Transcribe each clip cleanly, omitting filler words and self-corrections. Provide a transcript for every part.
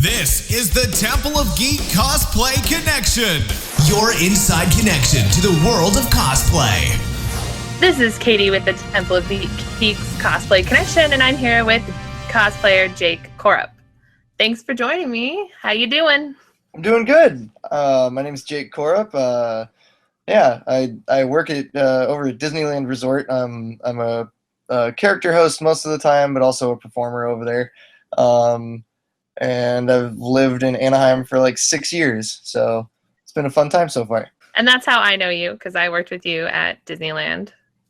This is the Temple of Geek Cosplay Connection, your inside connection to the world of cosplay. This is Katie with the Temple of Geek's Cosplay Connection, and I'm here with cosplayer Jake Korup. Thanks for joining me. How you doing? I'm doing good. My name is Jake Korup. I work at over at Disneyland Resort. I'm a character host most of the time, but also a performer over there. And I've lived in Anaheim for like 6 years, so it's been a fun time so far. And that's how I know you, because I worked with you at Disneyland.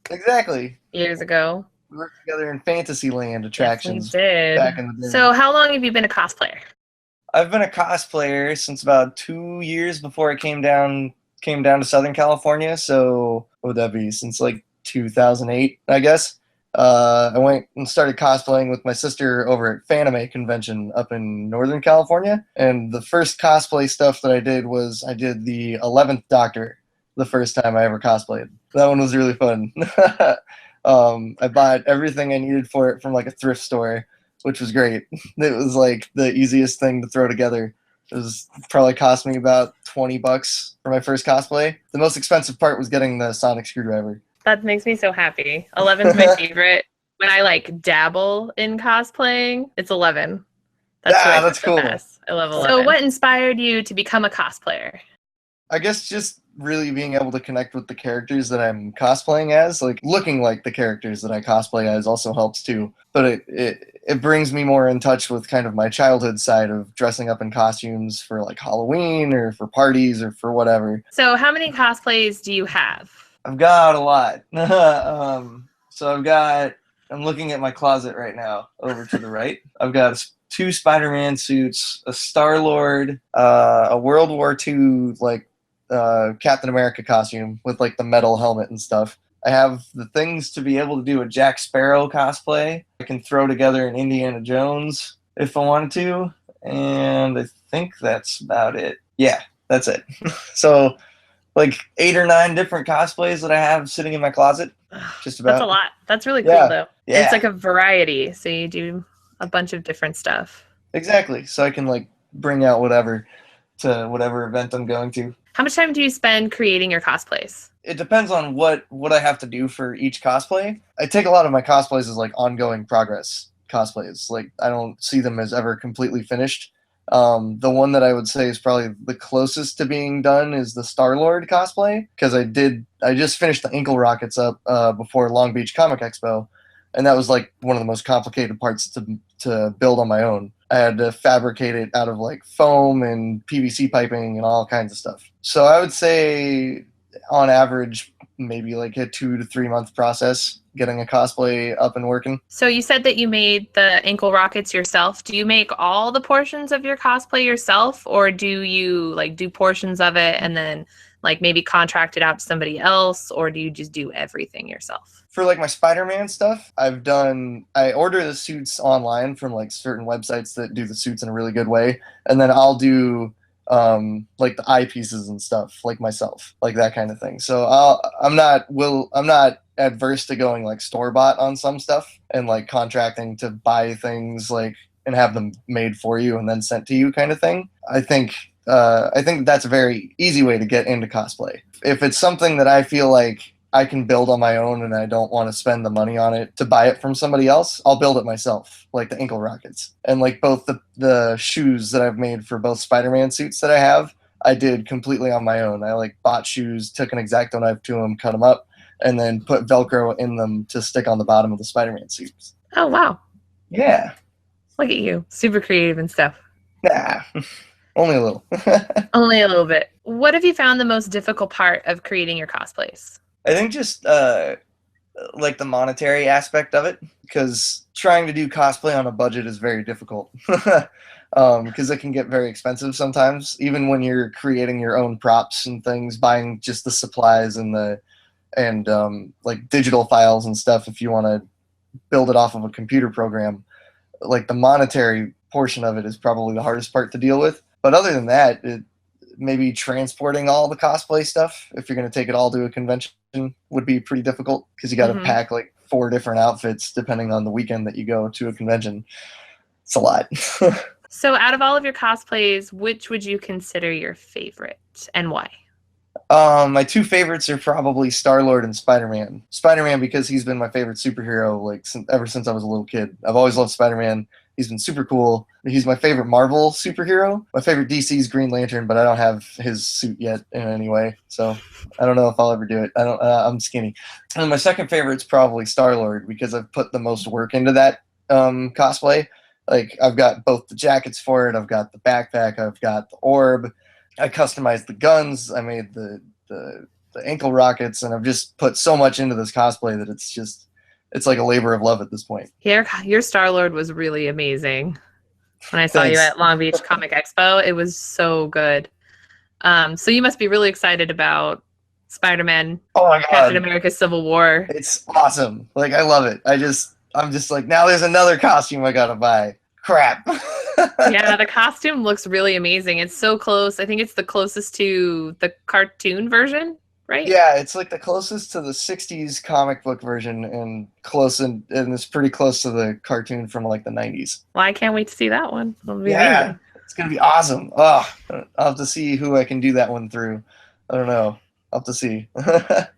Exactly. Years ago. We worked together in Fantasyland attractions. Yes, we did. Back in the day. So how long have you been a cosplayer? I've been a cosplayer since about 2 years before I came down to Southern California. So what would that be? Since like 2008, I guess. I went and started cosplaying with my sister over at Fanime Convention up in Northern California. And the first cosplay stuff that I did was I did the 11th Doctor the first time I ever cosplayed. That one was really fun. I bought everything I needed for it from like a thrift store, which was great. It was like the easiest thing to throw together. It was probably cost me about $20 for my first cosplay. The most expensive part was getting the sonic screwdriver. That makes me so happy. 11's my favorite. When I like dabble in cosplaying, it's 11. That's cool. Best. I love 11. So what inspired you to become a cosplayer? I guess just really being able to connect with the characters that I'm cosplaying as. Like looking like the characters that I cosplay as also helps too. But it brings me more in touch with kind of my childhood side of dressing up in costumes for like Halloween or for parties or for whatever. So how many cosplays do you have? I've got a lot. I'm looking at my closet right now over to the right. I've got 2 Spider-Man suits, a Star-Lord, a World War II like Captain America costume with like the metal helmet and stuff. I have the things to be able to do a Jack Sparrow cosplay. I can throw together an Indiana Jones if I wanted to, and I think that's about it. Yeah, that's it. So like 8 or 9 different cosplays that I have sitting in my closet. Just about. That's a lot. That's really cool though. Yeah. It's like a variety, so you do a bunch of different stuff. Exactly. So I can like bring out whatever to whatever event I'm going to. How much time do you spend creating your cosplays? It depends on what I have to do for each cosplay. I take a lot of my cosplays as like ongoing progress cosplays. Like I don't see them as ever completely finished. The one that I would say is probably the closest to being done is the Star-Lord cosplay, because I just finished the ankle rockets up before Long Beach Comic Expo, and that was like one of the most complicated parts to build on my own. I had to fabricate it out of like foam and PVC piping and all kinds of stuff. So I would say on average maybe like a 2 to 3 month process getting a cosplay up and working. So you said that you made the ankle rockets yourself. Do you make all the portions of your cosplay yourself, or do you like do portions of it and then like maybe contract it out to somebody else, or do you just do everything yourself? For like my Spider-Man stuff, I order the suits online from like certain websites that do the suits in a really good way, and then I'll do like the eyepieces and stuff like myself, like that kind of thing. So I'm not adverse to going like store-bought on some stuff and like contracting to buy things like and have them made for you and then sent to you kind of thing. I think that's a very easy way to get into cosplay. If it's something that I feel like I can build on my own and I don't want to spend the money on it to buy it from somebody else, I'll build it myself, like the ankle rockets. And like both the shoes that I've made for both Spider-Man suits that I have, I did completely on my own. I like bought shoes, took an X-Acto knife to them, cut them up, and then put Velcro in them to stick on the bottom of the Spider-Man suits. Oh, wow. Yeah. Look at you. Super creative and stuff. Nah, only a little. Only a little bit. What have you found the most difficult part of creating your cosplays? I think just like the monetary aspect of it, because trying to do cosplay on a budget is very difficult. Because it can get very expensive sometimes, even when you're creating your own props and things, buying just the supplies and like digital files and stuff. If you want to build it off of a computer program, like the monetary portion of it is probably the hardest part to deal with. But other than that, maybe transporting all the cosplay stuff, if you're going to take it all to a convention, would be pretty difficult, because you got to pack like 4 different outfits depending on the weekend that you go to a convention. It's a lot. So out of all of your cosplays, which would you consider your favorite and why? My two favorites are probably Star-Lord and Spider-Man. Spider-Man because he's been my favorite superhero like ever since I was a little kid. I've always loved Spider-Man. He's been super cool. He's my favorite Marvel superhero. My favorite DC is Green Lantern, but I don't have his suit yet in any way, so I don't know if I'll ever do it. I don't. I'm skinny. And my second favorite's probably Star-Lord because I've put the most work into that cosplay. Like I've got both the jackets for it. I've got the backpack. I've got the orb. I customized the guns. I made the ankle rockets, and I've just put so much into this cosplay that it's like a labor of love at this point. Your Star-Lord was really amazing. When I saw you Thanks. at Long Beach Comic Expo, it was so good. So you must be really excited about Spider-Man, Oh my Captain god, America: Civil War. it's awesome! Like I love it. I'm just like now there's another costume I gotta buy. Crap. Yeah, the costume looks really amazing. It's so close. I think it's the closest to the cartoon version, right? Yeah, it's like the closest to the '60s comic book version, and it's pretty close to the cartoon from like the '90s. Well, I can't wait to see that one. It'll be Yeah, amazing. it's gonna be awesome. Oh, I'll have to see who I can do that one through. I don't know. I'll have to see.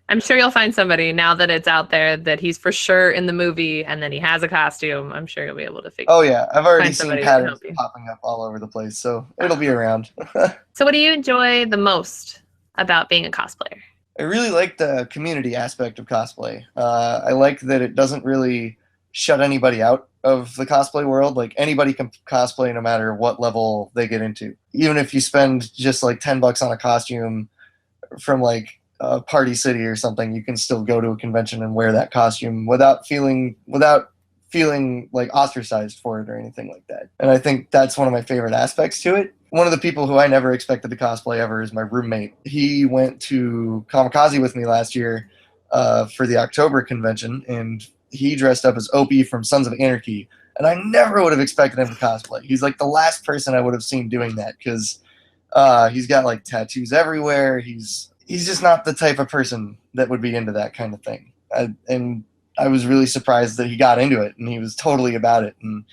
I'm sure you'll find somebody now that it's out there that he's for sure in the movie and then he has a costume. I'm sure you'll be able to Oh yeah, I've already find seen somebody that can patterns help you. popping up all over the place, so it'll be around. So what do you enjoy the most about being a cosplayer? I really like the community aspect of cosplay. I like that it doesn't really shut anybody out of the cosplay world. Like anybody can cosplay no matter what level they get into. Even if you spend just like $10 on a costume from like Party City or something, you can still go to a convention and wear that costume without feeling like ostracized for it or anything like that. And I think that's one of my favorite aspects to it. One of the people who I never expected to cosplay ever is my roommate. He went to Kamikaze with me last year for the October convention, and he dressed up as Opie from Sons of Anarchy. And I never would have expected him to cosplay. He's like the last person I would have seen doing that because he's got like tattoos everywhere. He's just not the type of person that would be into that kind of thing. And I was really surprised that he got into it, and he was totally about it. And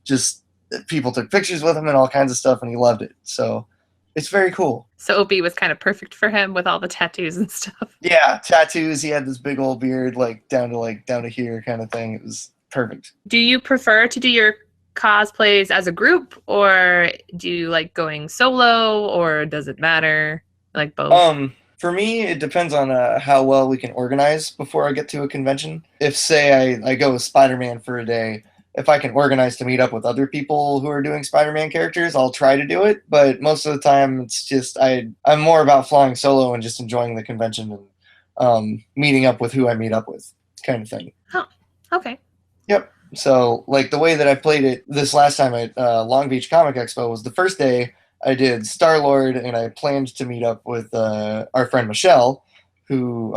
just people took pictures with him and all kinds of stuff, and he loved it. So it's very cool. So Opie was kind of perfect for him with all the tattoos and stuff. Yeah, tattoos. He had this big old beard, like down to here, kind of thing. It was perfect. Do you prefer to do your cosplays as a group, or do you like going solo, or does it matter? Like both? For me, it depends on how well we can organize before I get to a convention. If, say, I go with Spider-Man for a day, if I can organize to meet up with other people who are doing Spider-Man characters, I'll try to do it. But most of the time, it's just I'm more about flying solo and just enjoying the convention and meeting up with who I meet up with, kind of thing. Oh, okay. Yep. So, like, the way that I played it this last time at Long Beach Comic Expo was the first day I did Star-Lord, and I planned to meet up with our friend Michelle, who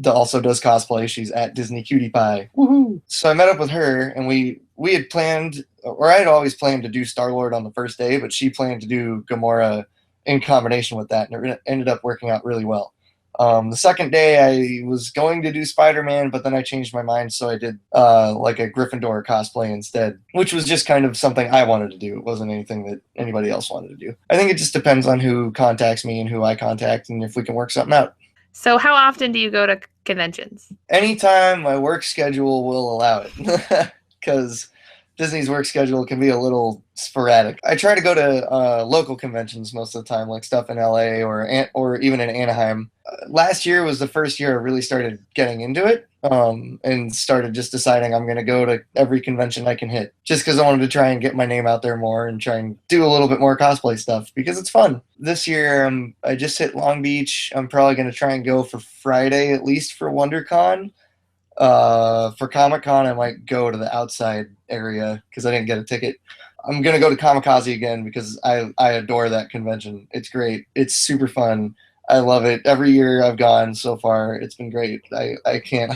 also does cosplay. She's at Disney Cutie Pie. Woohoo! So I met up with her, and we had planned, or I had always planned to do Star-Lord on the first day, but she planned to do Gamora in combination with that, and it ended up working out really well. The second day, I was going to do Spider-Man, but then I changed my mind, so I did like a Gryffindor cosplay instead, which was just kind of something I wanted to do. It wasn't anything that anybody else wanted to do. I think it just depends on who contacts me and who I contact, and if we can work something out. So how often do you go to conventions? Anytime my work schedule will allow it, because Disney's work schedule can be a little sporadic. I try to go to local conventions most of the time, like stuff in LA or even in Anaheim. Last year was the first year I really started getting into it and started just deciding I'm going to go to every convention I can hit, just because I wanted to try and get my name out there more and try and do a little bit more cosplay stuff because it's fun. This year, I just hit Long Beach. I'm probably going to try and go for Friday at least for WonderCon. For Comic-Con, I might go to the outside area because I didn't get a ticket. I'm going to go to Kamikaze again because I adore that convention. It's great. It's super fun. I love it. Every year I've gone so far, it's been great. I can't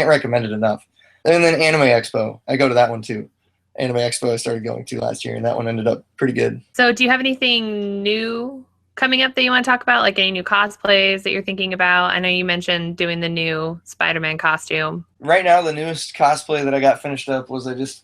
recommend it enough. And then Anime Expo. I go to that one too. Anime Expo I started going to last year, and that one ended up pretty good. So do you have anything new coming up that you want to talk about, like any new cosplays that you're thinking about? I know you mentioned doing the new Spider-Man costume. Right now, the newest cosplay that I got finished up was I just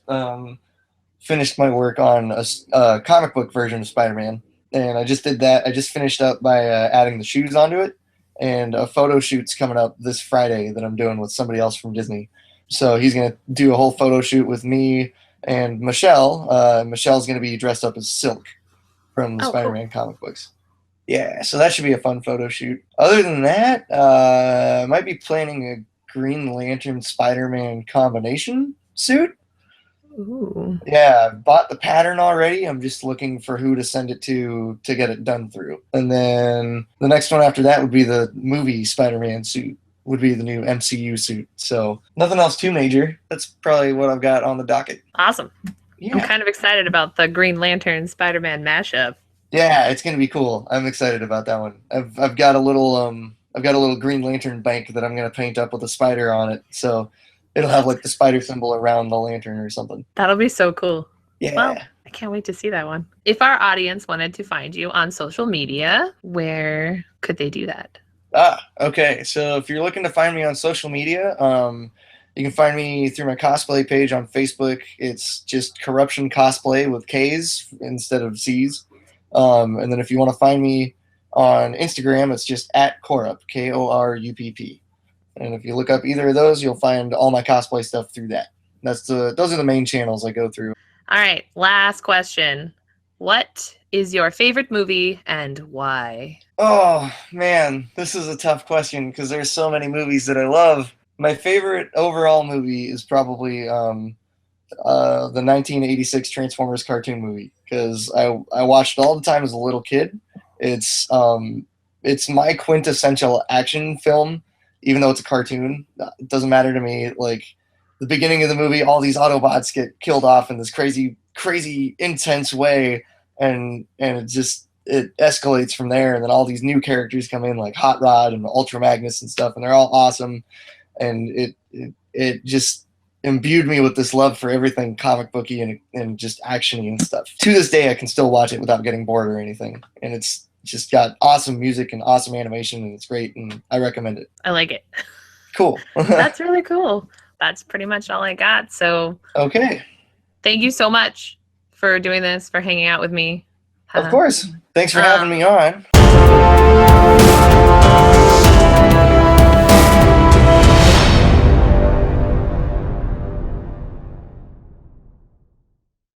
finished my work on a comic book version of Spider-Man, and I just did that. I just finished up by adding the shoes onto it, and a photo shoot's coming up this Friday that I'm doing with somebody else from Disney. So he's gonna do a whole photo shoot with me and Michelle. Michelle's gonna be dressed up as Silk from the Spider-Man comic books. Yeah, so that should be a fun photo shoot. Other than that, I might be planning a Green Lantern Spider-Man combination suit. Ooh. Yeah, I've bought the pattern already. I'm just looking for who to send it to get it done through. And then the next one after that would be the movie Spider-Man suit, would be the new MCU suit. So nothing else too major. That's probably what I've got on the docket. Awesome. Yeah. I'm kind of excited about the Green Lantern Spider-Man mashup. Yeah, it's gonna be cool. I'm excited about that one. I've got a little Green Lantern bank that I'm gonna paint up with a spider on it. So it'll have like the spider symbol around the lantern or something. That'll be so cool. Yeah. Well, I can't wait to see that one. If our audience wanted to find you on social media, where could they do that? Okay. So if you're looking to find me on social media, you can find me through my cosplay page on Facebook. It's just Corruption Cosplay with K's instead of C's. And then if you want to find me on Instagram, it's just @Korup, KORUPP. And if you look up either of those, you'll find all my cosplay stuff through that. Those are the main channels I go through. All right, last question. What is your favorite movie and why? Oh, man, this is a tough question because there's so many movies that I love. My favorite overall movie is probably the 1986 Transformers cartoon movie because I watched it all the time as a little kid. It's my quintessential action film, even though it's a cartoon. It doesn't matter to me. Like the beginning of the movie, all these Autobots get killed off in this crazy, intense way, and it escalates from there. And then all these new characters come in, like Hot Rod and Ultra Magnus and stuff, and they're all awesome. And it just imbued me with this love for everything comic booky and just actiony and stuff. To this day, I can still watch it without getting bored or anything. And it's just got awesome music and awesome animation, and it's great, and I recommend it. I like it. Cool. That's really cool. That's pretty much all I got. So Okay. Thank you so much for doing this, for hanging out with me. Of course. Thanks for having me on.